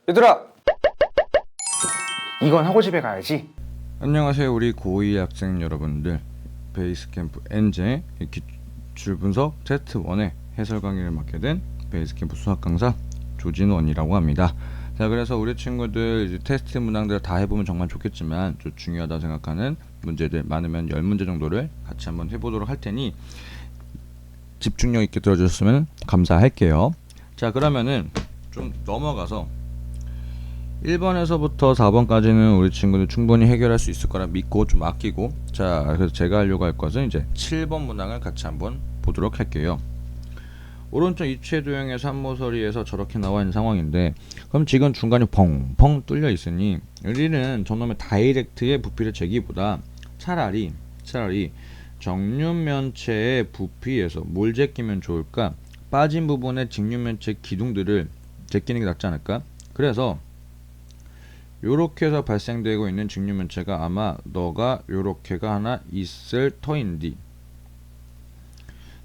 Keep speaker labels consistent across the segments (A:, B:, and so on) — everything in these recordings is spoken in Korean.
A: 얘들아! 이건 하고 집에 가야지.
B: 안녕하세요 우리 고2 학생 여러분들, 베이스캠프 엔제 기출 분석 테스트 1의 해설 강의를 맡게 된 베이스캠프 수학 강사 조진원이라고 합니다. 자, 그래서 우리 친구들 이제 테스트 문항들을 다 해보면 정말 좋겠지만 좀 중요하다 생각하는 문제들 많으면 10문제 정도를 같이 한번 해보도록 할 테니 집중력 있게 들어주셨으면 감사할게요. 자, 그러면은 좀 넘어가서 1번에서부터 4번까지는 우리 친구들 충분히 해결할 수 있을 거라 믿고 좀 아끼고, 자, 그래서 제가 하려고 할 것은 이제 7번 문항을 같이 한번 보도록 할게요. 오른쪽 입체 도형의 산모서리에서 저렇게 나와 있는 상황인데, 그럼 지금 중간에 펑펑 뚫려 있으니 우리는 저놈의 다이렉트의 부피를 재기보다 차라리 정육면체의 부피에서 뭘 제끼면 좋을까? 빠진 부분의 직육면체 기둥들을 제끼는 게 낫지 않을까? 그래서 요렇게 해서 발생되고 있는 직육면체가 아마 너가 요렇게가 하나 있을 터인디,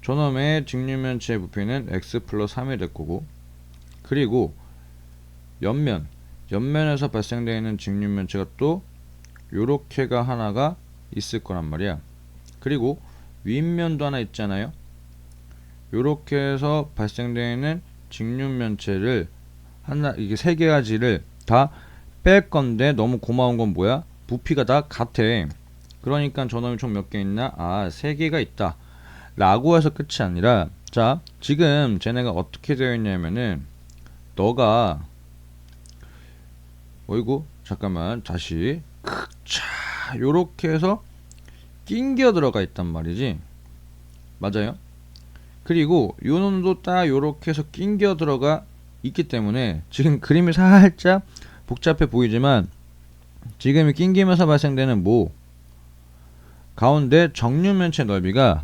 B: 저놈의 직육면체의 부피는 x 플러스 3이 될 거고, 그리고 옆면에서 발생되어 있는 직육면체가 또 요렇게가 하나가 있을 거란 말이야. 그리고 윗면도 하나 있잖아요. 요렇게 해서 발생되어 있는 직육면체를 하나, 이게 세 가지를 다 뺄 건데, 너무 고마운 건 뭐야? 부피가 다 같아. 그러니까 저놈이 총 몇 개 있나? 3개가 있다 라고 해서 끝이 아니라, 자, 지금 쟤네가 어떻게 되어 있냐면은, 너가 어이구 잠깐만 다시 자, 요렇게 해서 낑겨 들어가 있단 말이지. 맞아요? 그리고 요 놈도 딱 요렇게 해서 낑겨 들어가 있기 때문에 지금 그림이 살짝 복잡해 보이지만, 지금 낑기면서 발생되는 가운데 정육면체 넓이가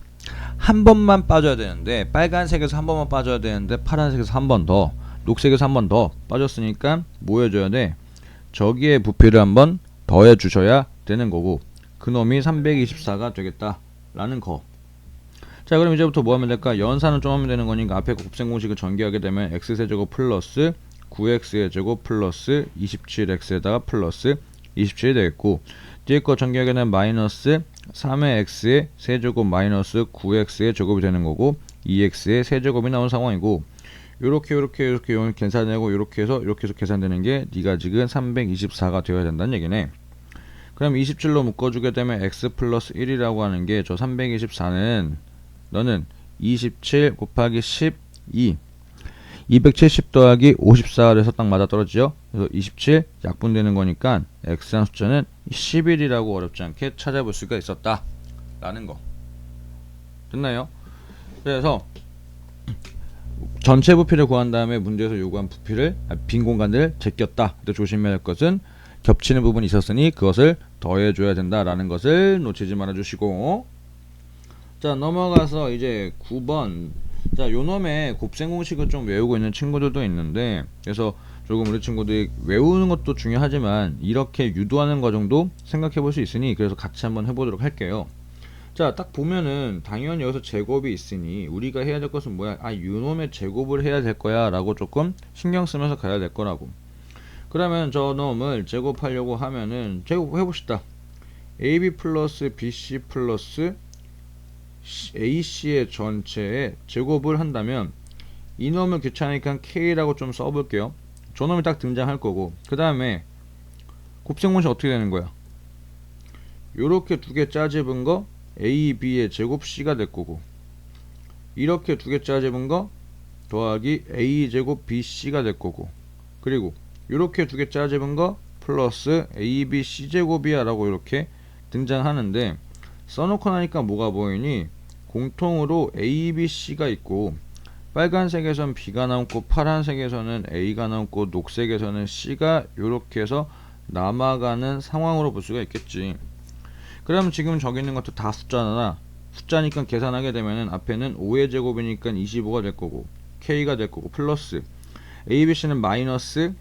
B: 한 번만 빠져야 되는데, 빨간색에서 한 번만 빠져야 되는데 파란색에서 한 번 더, 녹색에서 한 번 더 빠졌으니까 뭐 해줘야 돼? 저기에 부피를 한번 더해 주셔야 되는 거고, 그놈이 324가 되겠다 라는 거. 자, 그럼 이제부터 뭐 하면 될까? 연산은 좀 하면 되는 거니까 앞에 곱셈 공식을 전개하게 되면 x세제곱 플러스 9x의 제곱 플러스 27x에다가 플러스 27이 되겠고, 뒤에 거 전개하게 되면 마이너스 3의 x의 세제곱 마이너스 9x의 제곱이 되는 거고, 2x의 세제곱이 나온 상황이고, 요렇게 계산되고 요렇게 해서 계산되는 게 네가 지금 324가 되어야 된다는 얘기네. 그럼 27로 묶어주게 되면 x 플러스 1이라고 하는 게, 저 324는 너는 27 곱하기 12 270 더하기 54를 해서 딱 맞아 떨어지죠. 그래서 27 약분되는 거니까 x한 숫자는 11이라고 어렵지 않게 찾아볼 수가 있었다 라는 거. 됐나요? 그래서 전체 부피를 구한 다음에 문제에서 요구한 부피를, 빈 공간을 제꼈다. 근데 조심해야 할 것은 겹치는 부분이 있었으니 그것을 더해줘야 된다라는 것을 놓치지 말아주시고, 자, 넘어가서 이제 9번. 자, 요놈의 곱셈 공식을 좀 외우고 있는 친구들도 있는데, 그래서 조금 우리 친구들이 외우는 것도 중요하지만 이렇게 유도하는 과정도 생각해 볼 수 있으니, 그래서 같이 한번 해보도록 할게요. 자, 딱 보면은 당연히 여기서 제곱이 있으니 우리가 해야 될 것은 뭐야? 요놈의 제곱을 해야 될 거야 라고 조금 신경 쓰면서 가야 될 거라고. 그러면 저 놈을 제곱하려고 하면은 제곱해봅시다. AB 플러스 BC 플러스 AC의 전체에 제곱을 한다면, 이놈을 귀찮으니까 K라고 좀 써볼게요. 저놈이 딱 등장할 거고, 그 다음에 곱셈 공식 어떻게 되는 거야? 요렇게 두 개 짜집은 거 A, B의 제곱 C가 될 거고, 이렇게 두 개 짜집은 거 더하기 A 제곱 B, C가 될 거고, 그리고 요렇게 두 개 짜집은 거 플러스 A, B, C 제곱이야 라고 이렇게 등장하는데, 써놓고 나니까 뭐가 보이니? 공통으로 A, B, C가 있고, 빨간색에선 B가 남고 파란색에서는 A가 남고 녹색에서는 C가 요렇게 해서 남아가는 상황으로 볼 수가 있겠지. 그럼 지금 저기 있는 것도 다 숫자니까 계산하게 되면은 앞에는 5의 제곱이니까 25가 될 거고, K가 될 거고, 플러스 A, B, C는 마이너스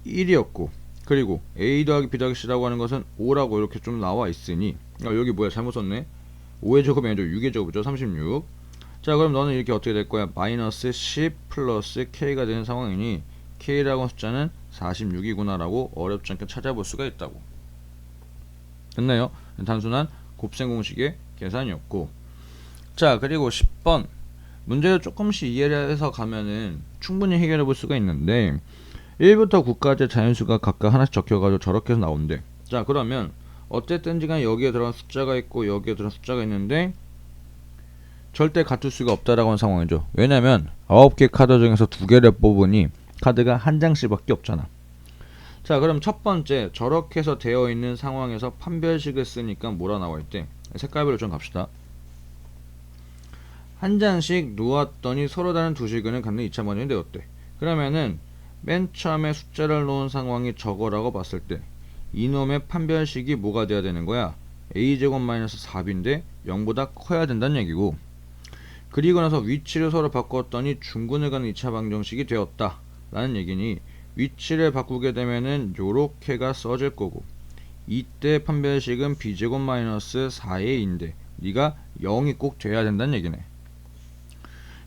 B: 1이었고, 그리고 A 더하기 B 더하기 C라고 하는 것은 5라고 이렇게 좀 나와 있으니, 여기 뭐야, 잘못 썼네. 5의 제곱이 아니죠. 6의 제곱이죠. 36. 자, 그럼 너는 이렇게 어떻게 될 거야? 마이너스 10 플러스 K가 되는 상황이니 K라고 하는 숫자는 46이구나 라고 어렵지 않게 찾아볼 수가 있다고. 됐나요? 단순한 곱셈 공식의 계산이었고, 자, 그리고 10번 문제를 조금씩 이해를 해서 가면은 충분히 해결해 볼 수가 있는데 1부터 9까지 자연수가 각각 하나씩 적혀가지고 저렇게 해서 나온대. 자, 그러면 어쨌든지 간에 여기에 들어간 숫자가 있고 여기에 들어간 숫자가 있는데 절대 같을 수가 없다라고 하는 상황이죠. 왜냐면 9개 카드 중에서 2개를 뽑으니 카드가 한 장씩밖에 없잖아. 자, 그럼 첫 번째 저렇게 해서 되어 있는 상황에서 판별식을 쓰니까 뭐라 나와 있대? 색깔별로 좀 갑시다. 한 장씩 놓았더니 서로 다른 두 식은 갖는 2차 원인이 되었대. 그러면은 맨 처음에 숫자를 놓은 상황이 저거라고 봤을 때 이놈의 판별식이 뭐가 돼야 되는 거야? a제곱 마이너스 4b인데 0보다 커야 된다는 얘기고, 그리고 나서 위치를 서로 바꿨더니 중근을 가는 2차 방정식이 되었다 라는 얘기니 위치를 바꾸게 되면은 요렇게가 써질 거고, 이때 판별식은 b제곱 마이너스 4a인데 네가 0이 꼭 돼야 된다는 얘기네.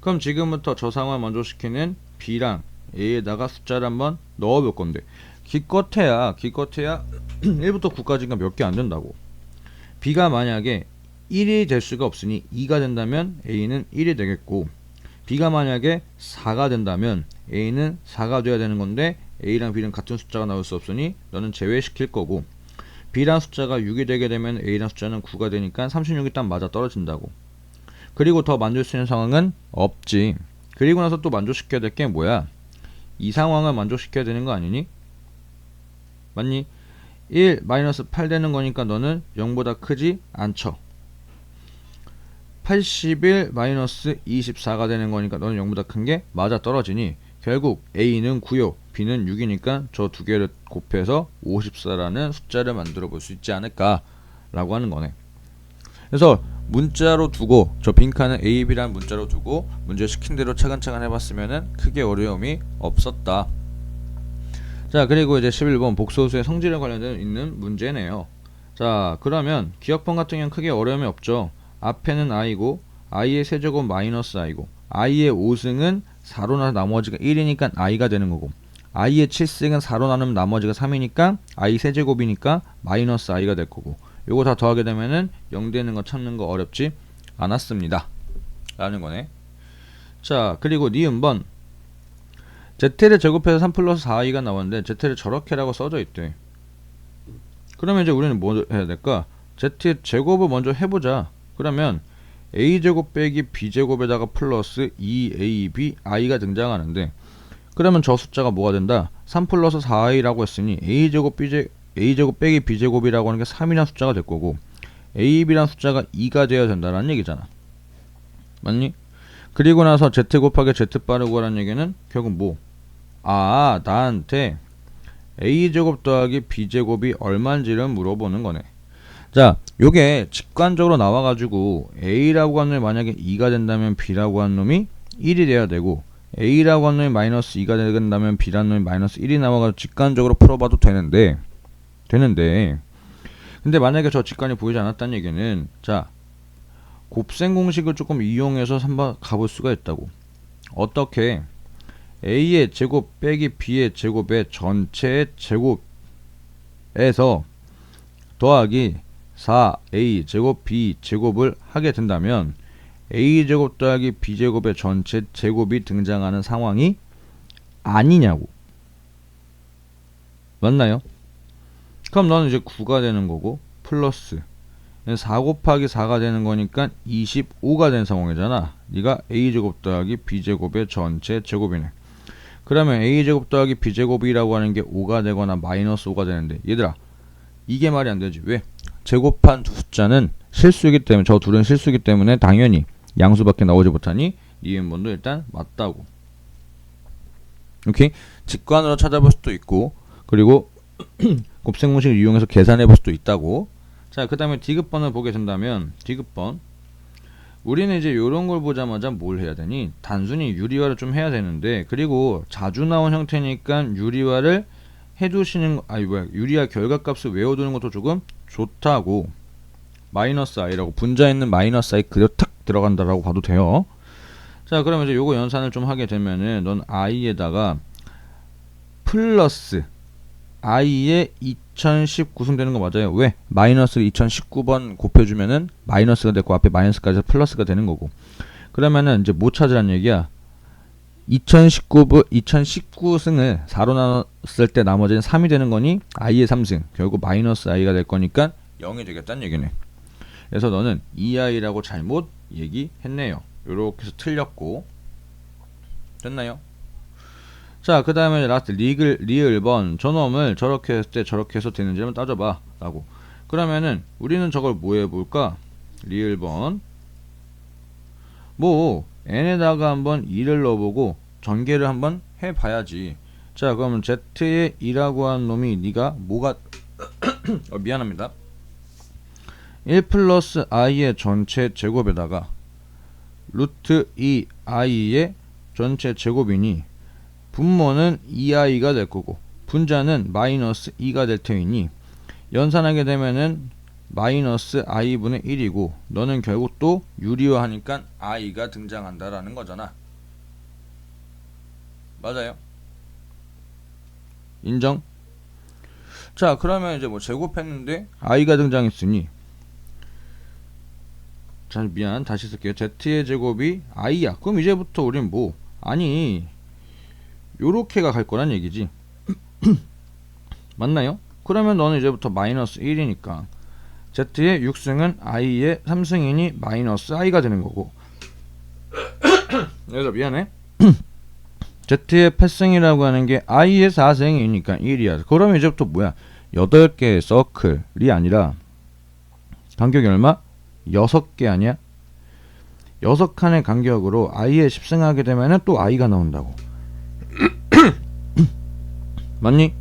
B: 그럼 지금부터 저 상황을 만족시키는 b랑 a에다가 숫자를 한번 넣어볼 건데, 기껏해야 1부터 9까지가 몇 개 안 된다고. b가 만약에 1이 될 수가 없으니 2가 된다면 a는 1이 되겠고, b가 만약에 4가 된다면 a는 4가 돼야 되는 건데 a랑 b는 같은 숫자가 나올 수 없으니 너는 제외시킬 거고, b랑 숫자가 6이 되게 되면 a랑 숫자는 9가 되니까 36이 딱 맞아 떨어진다고. 그리고 더 만들 수 있는 상황은 없지. 그리고 나서 또 만족시켜야 될 게 뭐야? 이 상황을 만족시켜야 되는 거 아니니? 맞니? 1 마이너스 8 되는 거니까 너는 0보다 크지 않죠. 81 마이너스 24가 되는 거니까 너는 0보다 큰 게 맞아 떨어지니 결국 a는 9요 b는 6이니까 저 두 개를 곱해서 54라는 숫자를 만들어 볼 수 있지 않을까 라고 하는 거네. 그래서 문자로 두고 저 빈칸은 a, b라는 문자로 두고 문제 시킨 대로 차근차근 해봤으면은 크게 어려움이 없었다. 자, 그리고 이제 11번 복소수의 성질에 관련된 있는 문제네요. 자, 그러면 기억번 같은 경우는 크게 어려움이 없죠. 앞에는 i고 i의 세제곱 마이너스 i고 i의 5승은 4로 나눠 나머지가 1이니까 i가 되는 거고, i의 7승은 4로 나누면 나머지가 3이니까 i 세제곱이니까 마이너스 i가 될 거고, 요거 다 더하게 되면은 0 되는 거 찾는 거 어렵지 않았습니다 라는 거네. 자, 그리고 니은번 z를 제곱해서 3 플러스 4i가 나왔는데 z를 저렇게라고 써져 있대. 그러면 이제 우리는 뭐 해야 될까? z 제곱을 먼저 해보자. 그러면 a제곱 빼기 b제곱에다가 플러스 2ab i가 등장하는데, 그러면 저 숫자가 뭐가 된다? 3 플러스 4i라고 했으니 a제곱 빼기 b제곱이라고 하는 게 3이라는 숫자가 될 거고, ab라는 숫자가 2가 되어야 된다는 얘기잖아. 맞니? 그리고 나서 z 곱하기 z바를 구하라는 얘기는 결국 뭐? 아, 나한테 a제곱 더하기 b제곱이 얼마인지를 물어보는 거네. 자, 요게 직관적으로 나와가지고 a라고 하는 놈이 만약에 2가 된다면 b라고 하는 놈이 1이 돼야 되고, a라고 하는 놈이 마이너스 2가 된다면 b라는 놈이 마이너스 1이 나와가지고 직관적으로 풀어봐도 되는데 근데 만약에 저 직관이 보이지 않았다는 얘기는, 자, 곱셈 공식을 조금 이용해서 한번 가볼 수가 있다고. 어떻게? a의 제곱 빼기 b의 제곱의 전체의 제곱에서 더하기 4a 제곱 b 제곱을 하게 된다면 a 제곱 더하기 b 제곱의 전체 제곱이 등장하는 상황이 아니냐고. 맞나요? 그럼 너는 이제 9가 되는 거고 플러스 4 곱하기 4가 되는 거니까 25가 된 상황이잖아. 네가 a제곱 더하기 b제곱의 전체 제곱이네. 그러면 a제곱 더하기 b제곱이라고 하는 게 5가 되거나 마이너스 5가 되는데, 얘들아 이게 말이 안 되지. 왜? 제곱한 두 숫자는 실수이기 때문에, 저 둘은 실수이기 때문에 당연히 양수밖에 나오지 못하니 이음번도 일단 맞다고. 오케이? 직관으로 찾아볼 수도 있고, 그리고 곱셈 공식을 이용해서 계산해 볼 수도 있다고. 자, 그 다음에 디귿번을 보게 된다면, 디귿번 우리는 이제 요런 걸 보자마자 뭘 해야 되니? 단순히 유리화를 좀 해야 되는데, 그리고 자주 나온 형태니까 유리화를 해두시는, 유리화 결과값을 외워두는 것도 조금 좋다고. 마이너스 i라고, 분자 있는 마이너스 i 그대로 탁 들어간다라고 봐도 돼요. 자, 그러면 이제 요거 연산을 좀 하게 되면은 넌 i에다가 플러스 i에 2019승 되는 거 맞아요. 왜? 마이너스 2019번 곱해주면은 마이너스가 되고 앞에 마이너스까지 플러스가 되는 거고. 그러면은 이제 뭐 찾으란 얘기야? 2019승을 4로 나눴을 때 나머지는 3이 되는 거니 i의 3승 결국 마이너스 i가 될 거니까 0이 되겠다는 얘기네. 그래서 너는 2i라고 잘못 얘기했네요. 요렇게 해서 틀렸고 됐나요? 자, 그 다음에 라스트 리을번 저놈을 저렇게 했을 때 저렇게 해서 되는지 한번 따져봐 라고. 그러면은 우리는 저걸 뭐 해볼까? 리을번 뭐 n에다가 한번 2를 넣어보고 전개를 한번 해봐야지. 자, 그러면 z의 2라고 한 놈이 니가 뭐가 미안합니다. 1 플러스 i의 전체 제곱에다가 루트 2i의 전체 제곱이니 분모는 2i가 될 거고 분자는 마이너스 2가 될 테이니 연산하게 되면은 마이너스 i분의 1이고 너는 결국 또 유리화하니까 i가 등장한다라는 거잖아. 맞아요? 인정? 자, 그러면 이제 뭐 제곱했는데 i가 등장했으니 자, 미안 다시 쓸게요. z의 제곱이 i야. 그럼 이제부터 우린 뭐 아니 요렇게가 갈 거란 얘기지. 맞나요? 그러면 너는 이제부터 마이너스 1이니까 z의 6승은 i의 3승이니 마이너스 i가 되는 거고 그래서 미안해. z의 8승이라고 하는 게 i의 4승이니까 1이야. 그러면 이제부터 뭐야? 8개의 서클이 아니라 간격이 얼마? 6개 아니야? 6칸의 간격으로 i의 10승하게 되면은 또 i가 나온다고. 맞니?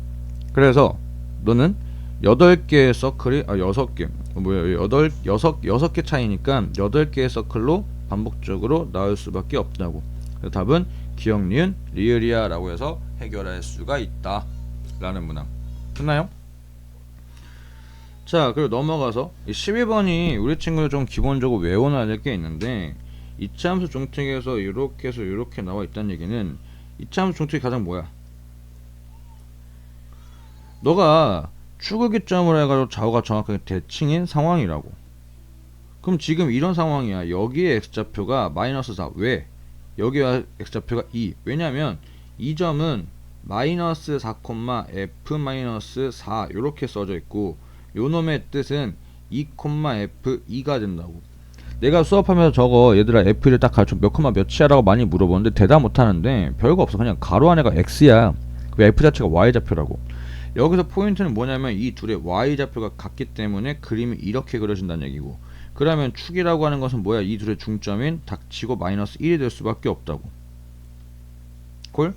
B: 그래서 너는 8개의 서클이 6개 뭐야 6개 차이니까 8개의 서클로 반복적으로 나올 수밖에 없다고. 그래서 답은 기억, 니은, 리을이야 라고 해서 해결할 수가 있다 라는 문항. 됐나요? 자, 그리고 넘어가서 12번이 우리 친구들 좀 기본적으로 외워놔야 될 게 있는데 이차함수 종특에서 이렇게 해서 이렇게 나와 있다는 얘기는 이차함수 종특이 가장 뭐야? 너가 추구기점으로 해가지고 좌우가 정확하게 대칭인 상황이라고. 그럼 지금 이런 상황이야. 여기에 x좌표가 마이너스 4. 왜? 여기와 x좌표가 2. 왜냐면 이 점은 마이너스 4, f 마이너스 4 이렇게 써져 있고 요 놈의 뜻은 2, f 2가 된다고. 내가 수업하면서 저거 얘들아 f1을 딱 가르쳐 몇 콤마 몇이야라고 많이 물어보는데 대답 못하는데 별거 없어. 그냥 가로 안에가 x야. 그 f 자체가 y좌표라고. 여기서 포인트는 뭐냐면 이 둘의 y좌표가 같기 때문에 그림이 이렇게 그려진다는 얘기고, 그러면 축이라고 하는 것은 뭐야? 이 둘의 중점인 닥치고 마이너스 1이 될 수밖에 없다고. 콜?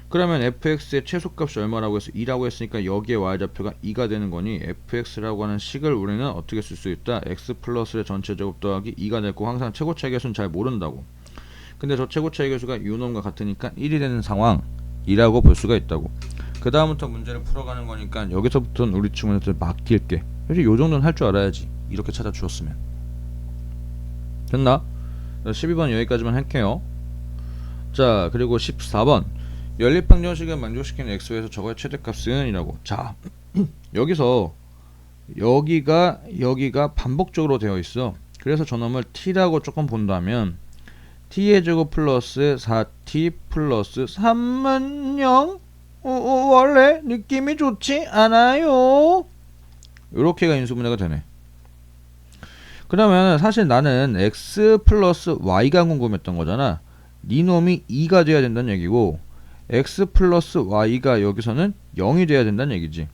B: 그러면 fx의 최소값이 얼마라고 해서 2라고 했으니까 여기에 y좌표가 2가 되는 거니 fx라고 하는 식을 우리는 어떻게 쓸 수 있다? x 플러스의 전체 제곱 더하기 2가 됐고, 항상 최고차의 개수는 잘 모른다고. 근데 저 최고차의 개수가 유놈과 같으니까 1이 되는 상황이라고 볼 수가 있다고. 그 다음부터 문제를 풀어가는 거니까 여기서부터는 우리 친구한테 맡길게. 사실 요 정도는 할 줄 알아야지. 이렇게 찾아주었으면. 됐나? 12번 여기까지만 할게요. 자, 그리고 14번 연립방정식을 만족시키는 x에서 저거의 최대값은 이라고. 자, 여기서 여기가 반복적으로 되어 있어. 그래서 저놈을 t라고 조금 본다면 t의 제곱 플러스 4t 플러스 3은 0? 원래 느낌이 좋지 않아요. 요렇게가 인수분해가 되네. 그러면 사실 나는 x 플러스 y가 궁금했던 거잖아. 니 놈이 2가 돼야 된다는 얘기고 x 플러스 y가 여기서는 0이 돼야 된다는 얘기지.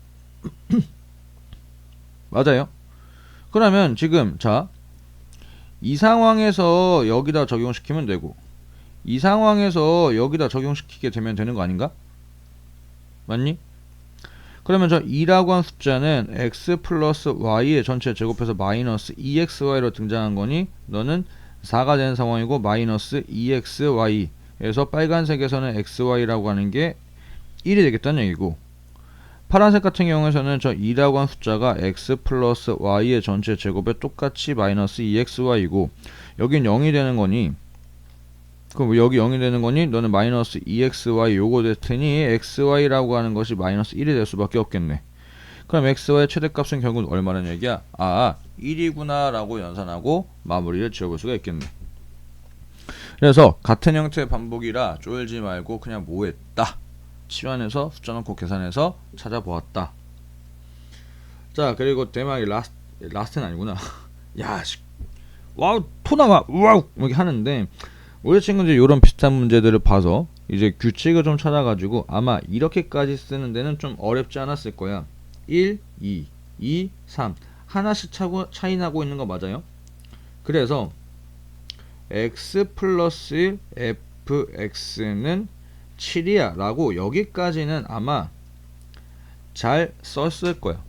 B: 맞아요. 그러면 지금 자, 이 상황에서 여기다 적용시키면 되고 이 상황에서 여기다 적용시키게 되면 되는 거 아닌가? 맞니? 그러면 저 2라고 한 숫자는 x 플러스 y의 전체 제곱해서 마이너스 2xy로 등장한 거니 너는 4가 되는 상황이고 마이너스 2xy에서 빨간색에서는 xy라고 하는 게 1이 되겠다는 얘기고, 파란색 같은 경우에서는 저 2라고 한 숫자가 x 플러스 y의 전체 제곱에 똑같이 마이너스 2xy이고 여긴 0이 되는 거니 그럼 여기 0이 되는 거니 너는 마이너스 2xy 요거 될 테니 xy라고 하는 것이 마이너스 1이 될 수밖에 없겠네. 그럼 xy의 최대값은 결국 얼마라는 얘기야? 1이구나 라고 연산하고 마무리를 지어볼 수가 있겠네. 그래서 같은 형태의 반복이라 쫄지 말고 그냥 뭐 했다? 치환해서 숫자 넣고 계산해서 찾아보았다. 자, 그리고 대망의 라스트는 아니구나. 야, 와우, 토 나와, 와우, 이렇게 하는데, 우리 친구들이 이런 비슷한 문제들을 봐서 이제 규칙을 좀 찾아가지고 아마 이렇게까지 쓰는 데는 좀 어렵지 않았을 거야. 1, 2, 2, 3 하나씩 차이 나고 있는 거 맞아요? 그래서 x 플러스 1 fx는 7이야 라고 여기까지는 아마 잘 썼을 거야.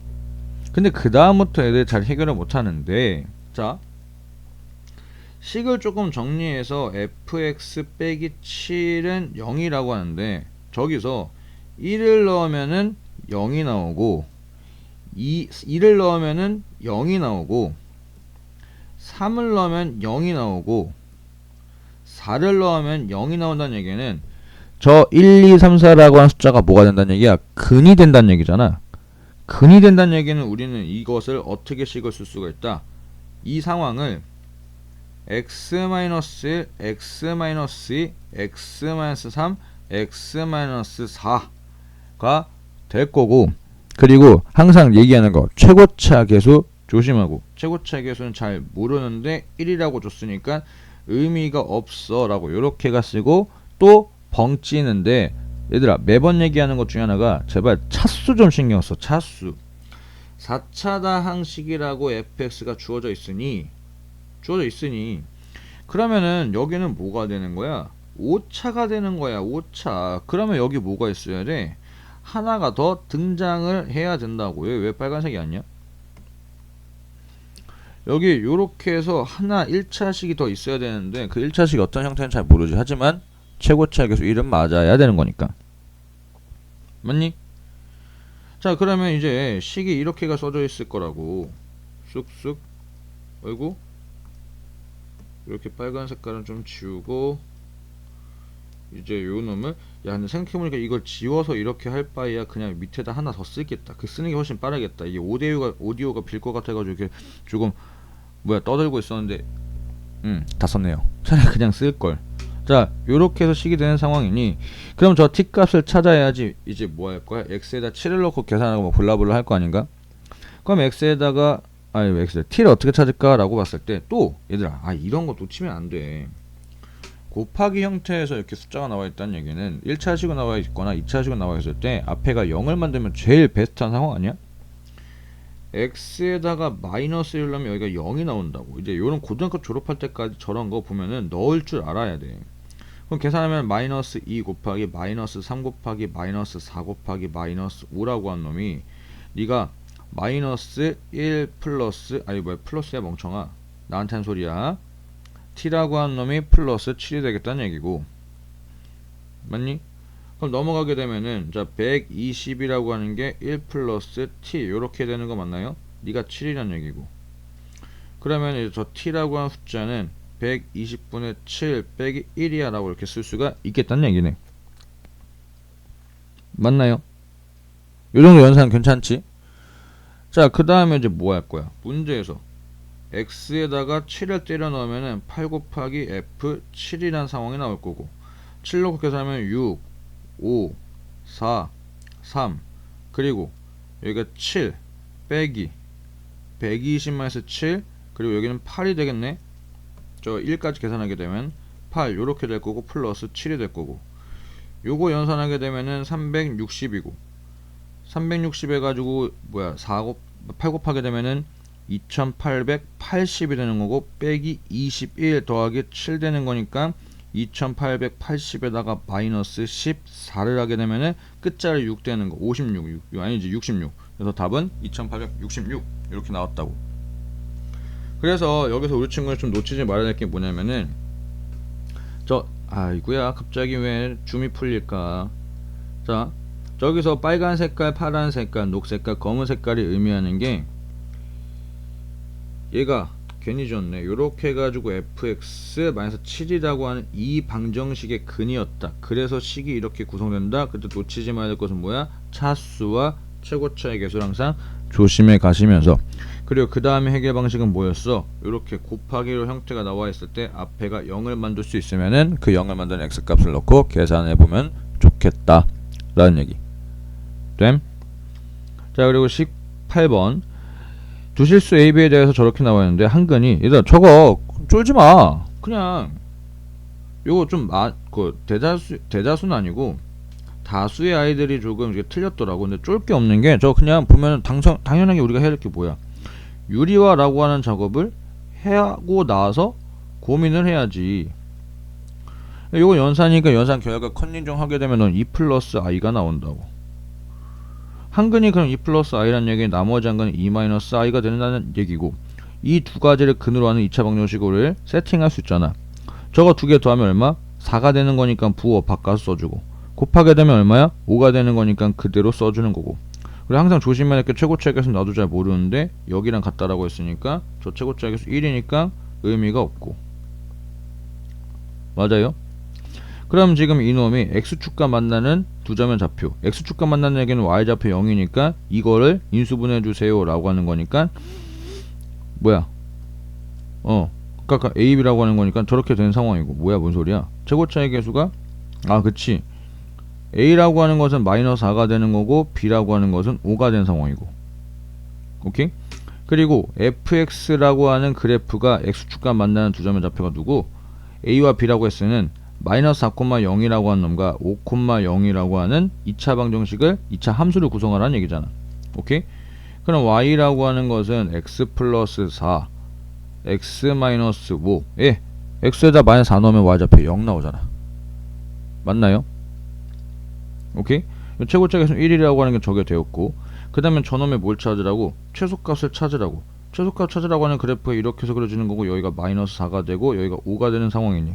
B: 근데 그 다음부터 애들 잘 해결을 못하는데, 자, 식을 조금 정리해서 fx 빼기 7은 0이라고 하는데, 저기서 1을 넣으면은 0이 나오고 2를 넣으면은 0이 나오고 3을 넣으면 0이 나오고 4를 넣으면 0이 나온다는 얘기는 저 1, 2, 3, 4라고 하는 숫자가 뭐가 된다는 얘기야? 근이 된다는 얘기잖아. 근이 된다는 얘기는 우리는 이것을 어떻게 식을 쓸 수가 있다. 이 상황을 x-1, x-2, x-3, x-4가 될 거고, 그리고 항상 얘기하는 거 최고차 계수 조심하고, 최고차 계수는 잘 모르는데 1이라고 줬으니까 의미가 없어 라고 요렇게가 쓰고, 또 벙찌는데 얘들아 매번 얘기하는 것 중에 하나가 제발 차수 좀 신경 써. 차수 4차다항식이라고 fx가 주어져 있으니 그러면은 여기는 뭐가 되는 거야? 5차가 되는 거야. 5차. 그러면 여기 뭐가 있어야 돼? 하나가 더 등장을 해야 된다고. 왜 빨간색이 아니야? 여기 요렇게 해서 하나 1차식이 더 있어야 되는데 그 1차식이 어떤 형태는 잘 모르지. 하지만 최고차 계수 1은 맞아야 되는 거니까. 맞니? 자, 그러면 이제 식이 이렇게가 써져 있을 거라고. 쑥쑥. 아이고. 이렇게 빨간 색깔은 좀 지우고, 이제 요 놈을, 야, 근데 생각해보니까 이걸 지워서 이렇게 할 바에야 그냥 밑에다 하나 더 쓰겠다. 그 쓰는 게 훨씬 빠르겠다. 이게 오디오가 빌 것 같아가지고 이렇게 조금 떠들고 있었는데, 다 썼네요. 차라리 그냥 쓸걸. 자, 요렇게 해서 식이 되는 상황이니, 그럼 저 t 값을 찾아야지. 이제 뭐 할 거야? x에다 7을 넣고 계산하고 뭐 블라블라 할 거 아닌가? 그럼 x에다가 t를 어떻게 찾을까? 라고 봤을 때, 또 얘들아, 이런 거 놓치면 안 돼. 곱하기 형태에서 이렇게 숫자가 나와 있다는 얘기는 1차식으로 나와 있거나 2차식으로 나와 있을 때 앞에가 0을 만들면 제일 베스트한 상황 아니야? x에다가 마이너스를 넣으면 여기가 0이 나온다고. 이제 요런 고등학교 졸업할 때까지 저런 거 보면은 넣을 줄 알아야 돼. 그럼 계산하면 마이너스 2 곱하기 마이너스 3 곱하기 마이너스 4 곱하기 마이너스 5라고 한 놈이, 네가 마이너스 1 플러스, 플러스야 멍청아, 나한테 한 소리야. t라고 한 놈이 플러스 7이 되겠다는 얘기고, 맞니? 그럼 넘어가게 되면은, 자, 120이라고 하는 게 1 플러스 t 요렇게 되는 거 맞나요? 네가 7이란 얘기고. 그러면 이제 저 t라고 하는 숫자는 120분의 7 빼기 1이야 라고 이렇게 쓸 수가 있겠다는 얘기네. 맞나요? 요 정도 연산 괜찮지? 자, 그 다음에 이제 뭐 할 거야? 문제에서 x에다가 7을 때려 넣으면은 8 곱하기 f 7이란 상황이 나올 거고, 7 넣고 계산하면 6, 5, 4, 3, 그리고 여기가 7 빼기 120-7, 그리고 여기는 8이 되겠네. 저 1까지 계산하게 되면 8 요렇게 될 거고, 플러스 7이 될 거고, 요거 연산하게 되면은 360이고, 360 해가지고 8 곱하게 되면은 2880이 되는 거고, 빼기 21 더하기 7 되는 거니까 2880에다가 마이너스 14를 하게 되면은 끝자리 6 되는 거, 56, 아니지 66. 그래서 답은 2866 이렇게 나왔다고. 그래서 여기서 우리 친구는 좀 놓치지 말아야 될 게 뭐냐면은, 아이고야, 갑자기 왜 줌이 풀릴까? 자, 저기서 빨간 색깔, 파란 색깔, 녹색깔, 검은 색깔이 의미하는 게, 얘가 괜히 줬네. 요렇게 해가지고 fx-7이라고 하는 이 방정식의 근이었다. 그래서 식이 이렇게 구성된다. 그때 놓치지 말아야 될 것은 뭐야? 차수와 최고차의 개수를 항상 조심해 가시면서, 그리고 그 다음에 해결 방식은 뭐였어? 이렇게 곱하기로 형태가 나와 있을 때 앞에가 0을 만들 수 있으면은 그 0을 만드는 x값을 넣고 계산해 보면 좋겠다 라는 얘기. 됨? 자, 그리고 18번 두실수 AB에 대해서 저렇게 나와 있는데 한근이, 얘들아 저거 쫄지마. 그냥 요거 좀 대다수는 아니고 다수의 아이들이 조금 이게 틀렸더라고. 근데 쫄 게 없는 게, 저 그냥 보면 당연하게 우리가 해야 될 게 뭐야? 유리화라고 하는 작업을 하고 나서 고민을 해야지. 요거 연산이니까 연산 결과 컨닝정 하게 되면 2 플러스 i가 나온다고. 한근이 그럼 2 플러스 i란 얘기는 나머지 한근이 2 마이너스 i가 된다는 얘기고, 이 두 가지를 근으로 하는 2차 방정식을 세팅할 수 있잖아. 저거 두 개 더하면 얼마? 4가 되는 거니까 부호 바꿔서 써주고, 곱하게 되면 얼마야? 5가 되는 거니까 그대로 써주는 거고. 그리고 항상 조심해야 할 게 최고차의 개수는 나도 잘 모르는데 여기랑 같다라고 했으니까 저 최고차의 개수 1이니까 의미가 없고. 맞아요? 그럼 지금 이놈이 x축과 만나는 두 점의 좌표, x축과 만나는 얘기는 y좌표 0이니까 이거를 인수분해 주세요 라고 하는 거니까 뭐야? 그러니까 a, b라고 하는 거니까 저렇게 된 상황이고. 뭐야, 뭔 소리야? 최고차의 개수가, 그치, a라고 하는 것은 마이너스 4가 되는 거고 b라고 하는 것은 5가 된 상황이고. 오케이? 그리고 fx라고 하는 그래프가 x축과 만나는 두 점의 좌표가 누구? a와 b라고 했으면 마이너스 4,0이라고 하는 놈과 5,0이라고 하는 2차 방정식을 2차 함수를 구성하라는 얘기잖아. 오케이? 그럼 y라고 하는 것은 x 플러스 4 x 마이너스 5, x에다 마이너스 4 넣으면 y좌표 0 나오잖아. 맞나요? 오케이? 최고차 개수는 1이라고 하는 게 저게 되었고, 그 다음에 저놈의 뭘 찾으라고? 최소값을 찾으라고. 최소값 찾으라고 하는 그래프가 이렇게 해서 그려지는 거고, 여기가 마이너스 4가 되고 여기가 5가 되는 상황이니,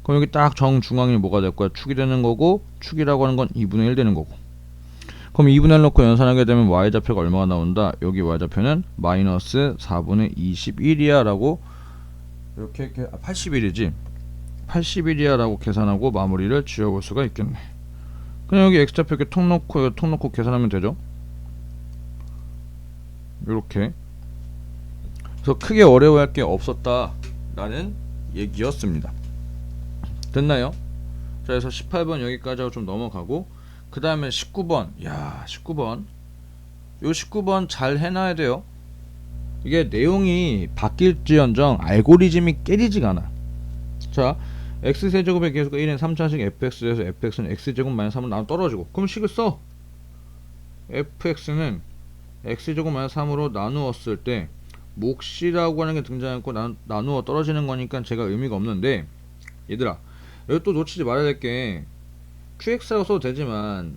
B: 그럼 여기 딱 정중앙이 뭐가 될 거야? 축이 되는 거고, 축이라고 하는 건 2분의 1 되는 거고. 그럼 2분의 1 넣고 연산하게 되면 y좌표가 얼마가 나온다? 여기 y좌표는 마이너스 4분의 21이야 라고, 이렇게 81이지 81이야 라고 계산하고 마무리를 지어볼 수가 있겠네. 그냥 여기 x좌표 이렇게 톡 놓고 계산하면 되죠. 요렇게. 그래서 크게 어려워할 게 없었다 라는 얘기였습니다. 됐나요? 자, 그래서 18번 여기까지 하고 좀 넘어가고, 그 다음에 19번. 야, 19번. 요 19번 잘 해놔야 돼요. 이게 내용이 바뀔지언정 알고리즘이 깨지지가 않아. 자, x세제곱의 개수가 1인 3차식 fx에서 fx는 x제곱 마이너스 3으로 나눠 떨어지고, 그럼 식을 써. fx는 x제곱 마이너스 3으로 나누었을 때 몫이라고 하는 게 등장했고 나누어 떨어지는 거니까 제가 의미가 없는데, 얘들아 여기 또 놓치지 말아야 될 게, qx라고 써도 되지만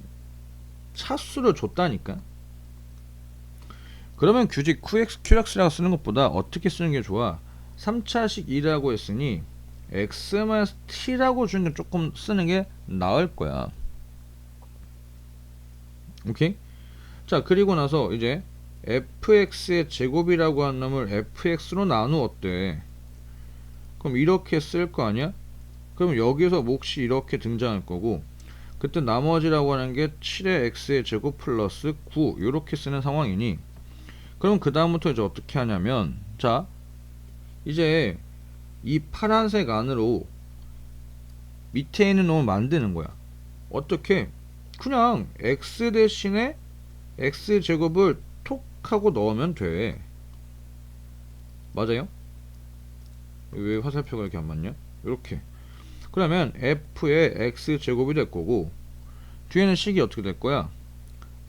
B: 차수를 줬다니까. 그러면 굳이 qx라고 쓰는 것보다 어떻게 쓰는 게 좋아? 3차식 2라고 했으니 x-t라고 주는 게 조금 쓰는 게 나을 거야. 오케이? 자, 그리고 나서 이제 fx의 제곱이라고 한 놈을 fx로 나누었대. 그럼 이렇게 쓸 거 아니야? 그럼 여기서 몫이 이렇게 등장할 거고, 그때 나머지라고 하는 게 7의 x의 제곱 플러스 9 이렇게 쓰는 상황이니, 그럼 그 다음부터 이제 어떻게 하냐면, 자, 이제 이 파란색 안으로 밑에 있는 놈을 만드는 거야. 어떻게? 그냥 x 대신에 x 제곱을 톡 하고 넣으면 돼. 맞아요? 왜 화살표가 이렇게 안 맞냐? 이렇게. 그러면 f의 x 제곱이 될 거고, 뒤에는 식이 어떻게 될 거야?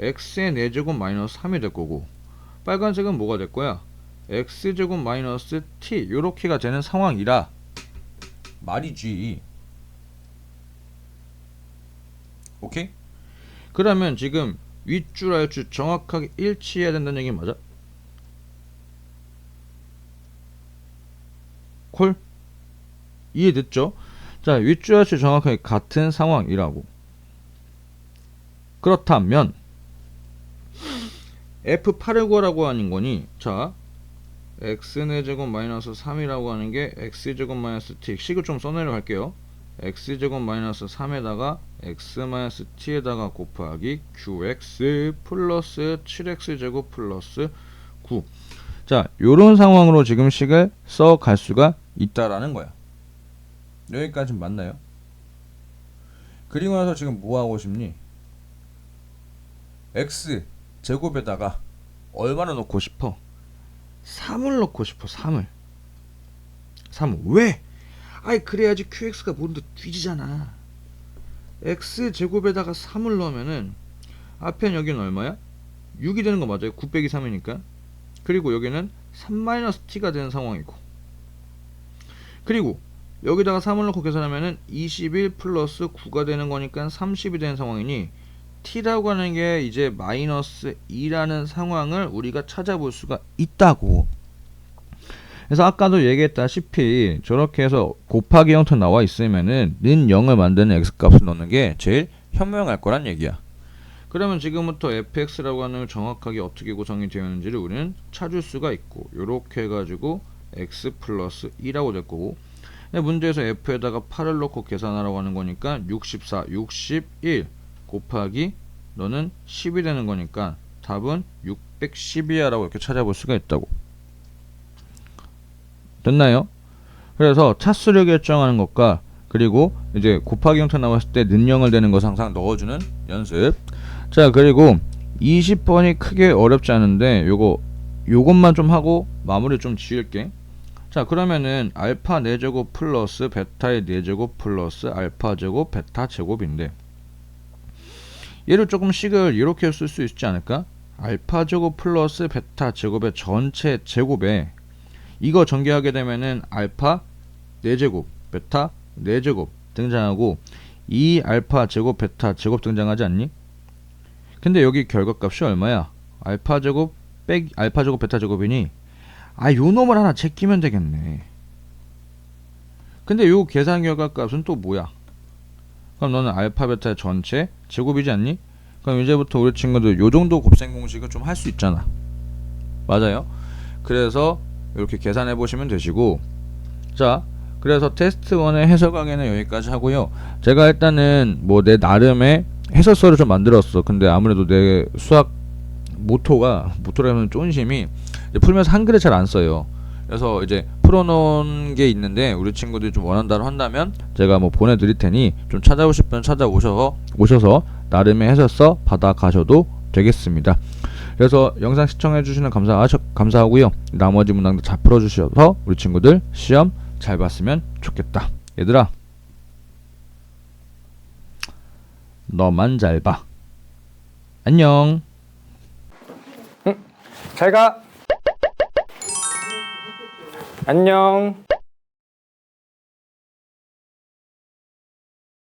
B: x의 4제곱 마이너스 3이 될 거고, 빨간색은 뭐가 될 거야? x제곱 마이너스 t 요렇게가 되는 상황이라 말이지. 오케이? 그러면 지금 윗줄 아랫줄 정확하게 일치해야 된다는 얘기 맞아? 콜? 이해됐죠? 자, 윗줄 아랫줄 정확하게 같은 상황이라고. 그렇다면 F8을 구하라고 하는 거니, 자, x제곱 마이너스 3이라고 하는 게 x제곱 마이너스 t, 식을 좀 써내려갈게요. x제곱 마이너스 3에다가 x 마이너스 t에다가 곱하기 qx 플러스 7x제곱 플러스 9. 자, 요런 상황으로 지금 식을 써갈 수가 있다라는 거야. 여기까지는 맞나요? 그리고 나서 지금 뭐 하고 싶니? x 제곱에다가 얼마를 넣고 싶어? 3을 넣고 싶어. 3을 왜? 아이 그래야지 qx가 모른데 뒤지잖아. x 제곱에다가 3을 넣으면은 앞엔 여기는 얼마야? 6이 되는 거 맞아요. 9 빼기 3이니까. 그리고 여기는 3-t가 되는 상황이고, 그리고 여기다가 3을 넣고 계산하면은 21 플러스 9가 되는 거니까 30이 되는 상황이니 t라고 하는 게 이제 마이너스 2라는 상황을 우리가 찾아볼 수가 있다고. 그래서 아까도 얘기했다시피 저렇게 해서 곱하기 형태 나와 있으면은 는 0을 만드는 x값을 넣는 게 제일 현명할 거란 얘기야. 그러면 지금부터 fx라고 하는 걸 정확하게 어떻게 구성이 되어 있는지를 우리는 찾을 수가 있고, 요렇게 해가지고 x 플러스 2라고 될 거고, 문제에서 f에다가 8을 넣고 계산하라고 하는 거니까 64, 61 곱하기 너는 10이 되는 거니까 답은 612야 라고 이렇게 찾아볼 수가 있다고. 됐나요? 그래서 차수를 결정하는 것과 그리고 이제 곱하기 형태 나왔을 때 는영을 되는 거 항상 넣어주는 연습. 자, 그리고 20번이 크게 어렵지 않은데 요것만 좀 하고 마무리 좀 지을게. 자, 그러면은 알파 4제곱 플러스 베타의 4제곱 플러스 알파 제곱 베타 제곱인데, 얘를 조금 식을 이렇게 쓸 수 있지 않을까? 알파 제곱 플러스 베타 제곱의 전체 제곱에 이거 전개하게 되면은 알파 4제곱 베타 4제곱 등장하고 2 알파 제곱 베타 제곱 등장하지 않니? 근데 여기 결과값이 얼마야? 알파 제곱 빼기 알파 제곱 베타 제곱이니 요 놈을 하나 제끼면 되겠네. 근데 요 계산 결과값은 또 뭐야? 그럼 너는 알파 베타의 전체 제곱이지 않니? 그럼 이제부터 우리 친구들 요 정도 곱셈 공식을 좀 할 수 있잖아. 맞아요? 그래서 이렇게 계산해 보시면 되시고, 자, 그래서 테스트 1의 해설 강의는 여기까지 하고요. 제가 일단은 뭐 내 나름의 해설서를 좀 만들었어. 근데 아무래도 내 수학 모토라는 쫀심이 풀면서 한글을 잘 안 써요. 그래서 이제 풀어놓은 게 있는데 우리 친구들이 좀 원한다고 한다면 제가 뭐 보내드릴 테니 좀 찾아오실 분 오셔서 나름의 해설서 받아 가셔도 되겠습니다. 그래서 영상 시청해주시는 감사하고요. 나머지 문항도 잘 풀어주셔서 우리 친구들 시험 잘 봤으면 좋겠다. 얘들아, 너만 잘 봐. 안녕.
A: 잘 가. 안녕.